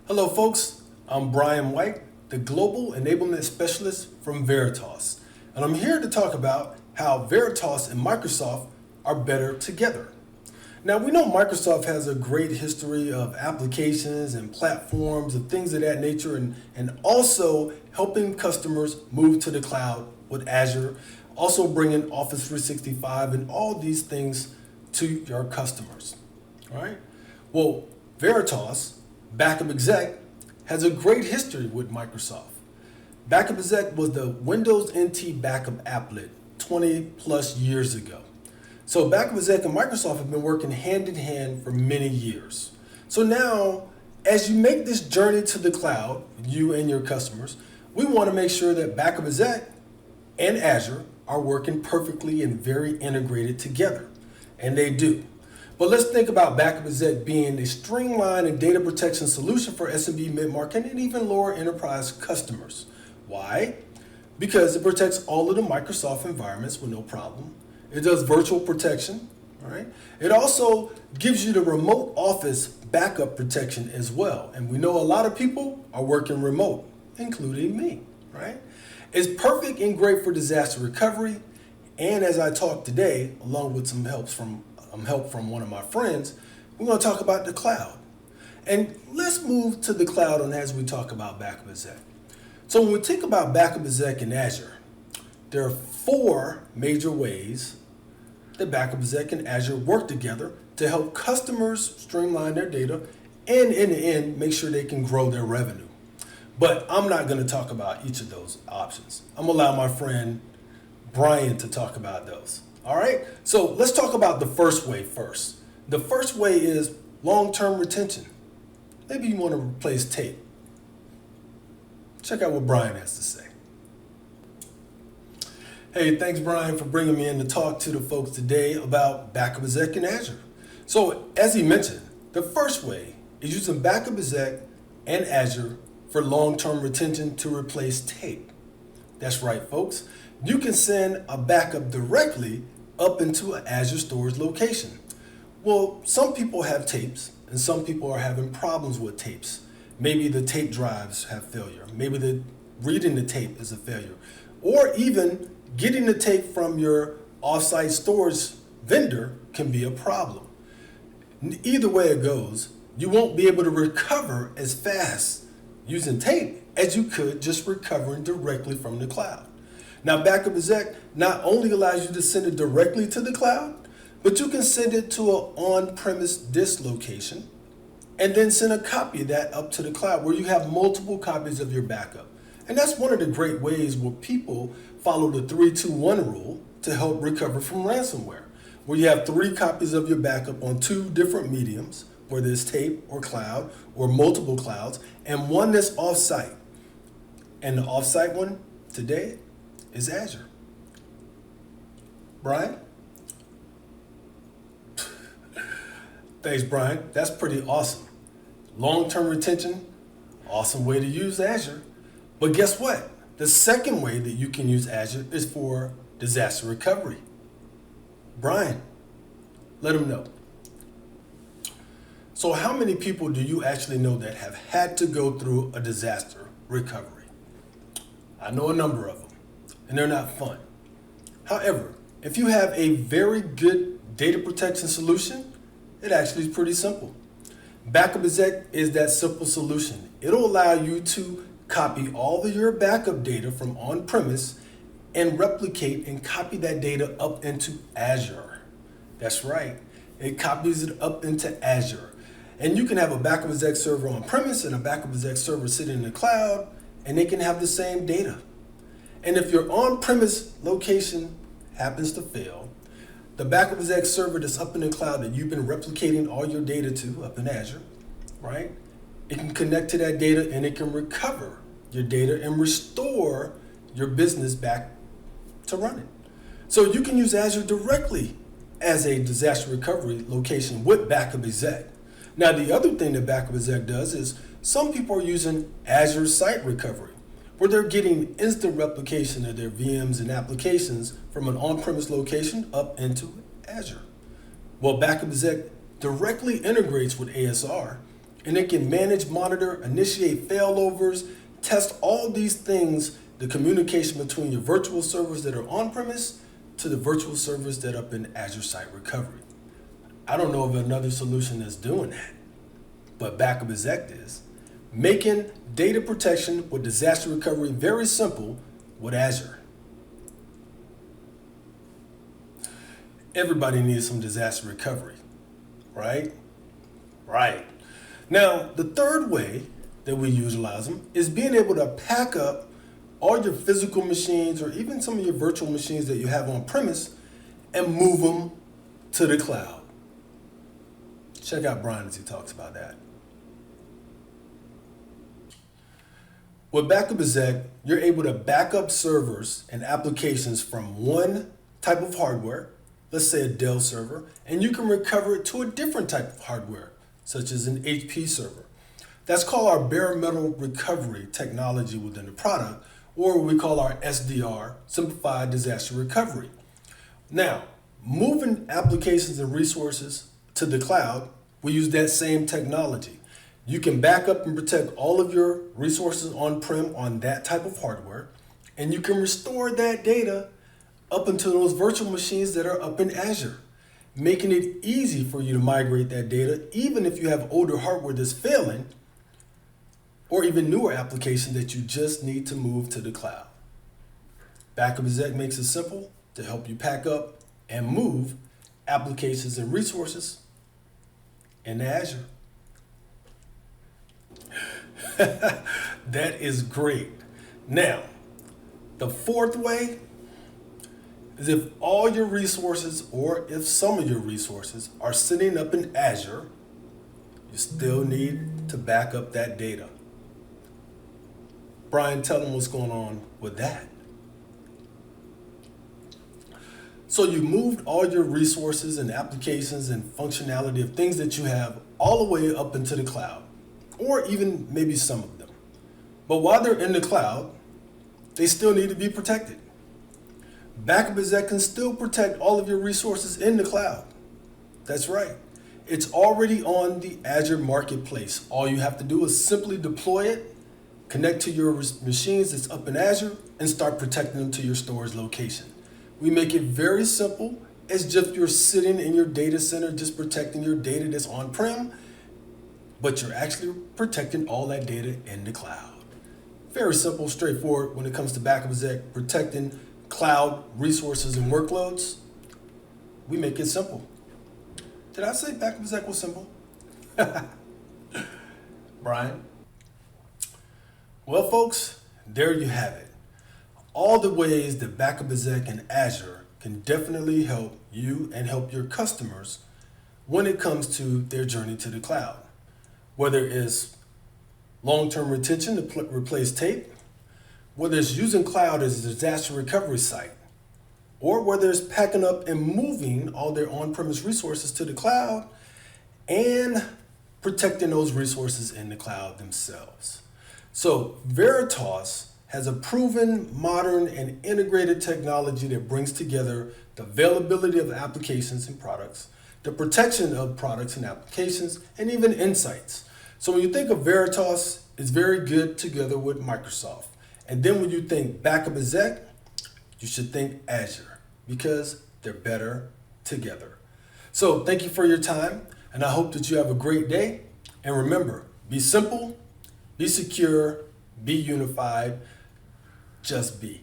Hello, folks. I'm Brian White, the Global Enablement Specialist from Veritas. And I'm here to talk about how Veritas and Microsoft are better together. Now, we know Microsoft has a great history of applications and platforms and things of that nature, and also helping customers move to the cloud with Azure, also bringing Office 365 and all these things to your customers. All right? Well, Veritas, Backup Exec, has a great history with Microsoft. Backup Exec was the Windows NT backup applet 20 plus years ago. So Backup Exec and Microsoft have been working hand in hand for many years. So now, as you make this journey to the cloud, you and your customers, we want to make sure that Backup Exec and Azure are working perfectly and very integrated together. And they do. But let's think about Backup Exec being a streamlined and data protection solution for SMB, mid-market, and even lower enterprise customers. Why? Because it protects all of the Microsoft environments with no problem. It does virtual protection, right? It also gives you the remote office backup protection as well. And we know a lot of people are working remote, including me, right? It's perfect and great for disaster recovery. And as I talk today, along with some help from one of my friends, we're going to talk about the cloud. And let's move to the cloud as we talk about Backup Exec. So when we think about Backup Exec in Azure, there are 4 major ways that Backup Exec and Azure work together to help customers streamline their data and in the end make sure they can grow their revenue. But I'm not going to talk about each of those options. I'm going to allow my friend Brian to talk about those. All right, so let's talk about the first way first. The first way is long-term retention. Maybe you want to replace tape. Check out what Brian has to say. Hey, thanks Brian for bringing me in to talk to the folks today about Backup Exec and Azure. So as he mentioned, the first way is using Backup Exec and Azure for long-term retention to replace tape. That's right, folks. You can send a backup directly up into an Azure storage location. Well, some people have tapes and some people are having problems with tapes. Maybe the tape drives have failure. Maybe reading the tape is a failure. Or even getting the tape from your offsite storage vendor can be a problem. Either way it goes, you won't be able to recover as fast using tape as you could just recovering directly from the cloud. Now, Backup Exec not only allows you to send it directly to the cloud, but you can send it to an on-premise disk location and then send a copy of that up to the cloud where you have multiple copies of your backup. And that's one of the great ways where people follow the 3-2-1 rule to help recover from ransomware, where you have 3 copies of your backup on 2 different mediums, whether it's tape or cloud or multiple clouds, and one that's off-site. And the off-site one today is Azure. Brian? Thanks, Brian. That's pretty awesome. Long-term retention, awesome way to use Azure. But guess what? The second way that you can use Azure is for disaster recovery. Brian, let them know. So how many people do you actually know that have had to go through a disaster recovery? I know a number of them, and they're not fun. However, if you have a very good data protection solution, it actually is pretty simple. Backup Exec is that simple solution. It'll allow you to copy all of your backup data from on-premise and replicate and copy that data up into Azure. That's right, it copies it up into Azure. And you can have a Backup Exec server on-premise and a Backup Exec server sitting in the cloud, and they can have the same data. And if your on-premise location happens to fail, the Backup Exec server that's up in the cloud that you've been replicating all your data to up in Azure, right? It can connect to that data and it can recover your data and restore your business back to running. So you can use Azure directly as a disaster recovery location with Backup Exec. Now, the other thing that Backup Exec does is some people are using Azure Site Recovery, where they're getting instant replication of their VMs and applications from an on-premise location up into Azure. Well, Backup Exec directly integrates with ASR, And it can manage, monitor, initiate failovers, test all these things, the communication between your virtual servers that are on-premise to the virtual servers that are up in Azure Site Recovery. I don't know of another solution that's doing that, but Backup Exec is, making data protection with disaster recovery very simple with Azure. Everybody needs some disaster recovery, right? Right. Now, the third way that we utilize them is being able to pack up all your physical machines or even some of your virtual machines that you have on premise and move them to the cloud. Check out Brian as he talks about that. With Backup Exec, you're able to back up servers and applications from one type of hardware, let's say a Dell server, and you can recover it to a different type of hardware, such as an HP server. That's called our bare metal recovery technology within the product, or what we call our SDR, Simplified Disaster Recovery. Now, moving applications and resources to the cloud, we use that same technology. You can back up and protect all of your resources on-prem on that type of hardware, and you can restore that data up into those virtual machines that are up in Azure, making it easy for you to migrate that data, even if you have older hardware that's failing, or even newer applications that you just need to move to the cloud. Backup Exec makes it simple to help you pack up and move applications and resources into Azure. That is great. Now, the fourth way is if all your resources or if some of your resources are sitting up in Azure, you still need to back up that data. Brian, tell them what's going on with that. So you moved all your resources and applications and functionality of things that you have all the way up into the cloud, or even maybe some of them. But while they're in the cloud, they still need to be protected. Backup Exec can still protect all of your resources in the cloud. That's right. It's already on the Azure Marketplace. All you have to do is simply deploy it, connect to your machines that's up in Azure, and start protecting them to your storage location. We make it very simple, as if you're sitting in your data center just protecting your data that's on-prem, but you're actually protecting all that data in the cloud. Very simple, straightforward when it comes to Backup Exec, protecting cloud resources and workloads. We make it simple. Did I say Backup Exec was simple? Brian? Well, folks, there you have it. All the ways that Backup Exec and Azure can definitely help you and help your customers when it comes to their journey to the cloud. Whether it's long-term retention to replace tape, whether it's using cloud as a disaster recovery site, or whether it's packing up and moving all their on-premise resources to the cloud and protecting those resources in the cloud themselves. So Veritas has a proven, modern, and integrated technology that brings together the availability of applications and products, the protection of products and applications, and even insights. So when you think of Veritas, it's very good together with Microsoft. And then when you think Backup Exec, you should think Azure, because they're better together. So thank you for your time, and I hope that you have a great day. And remember, be simple, be secure, be unified, just be.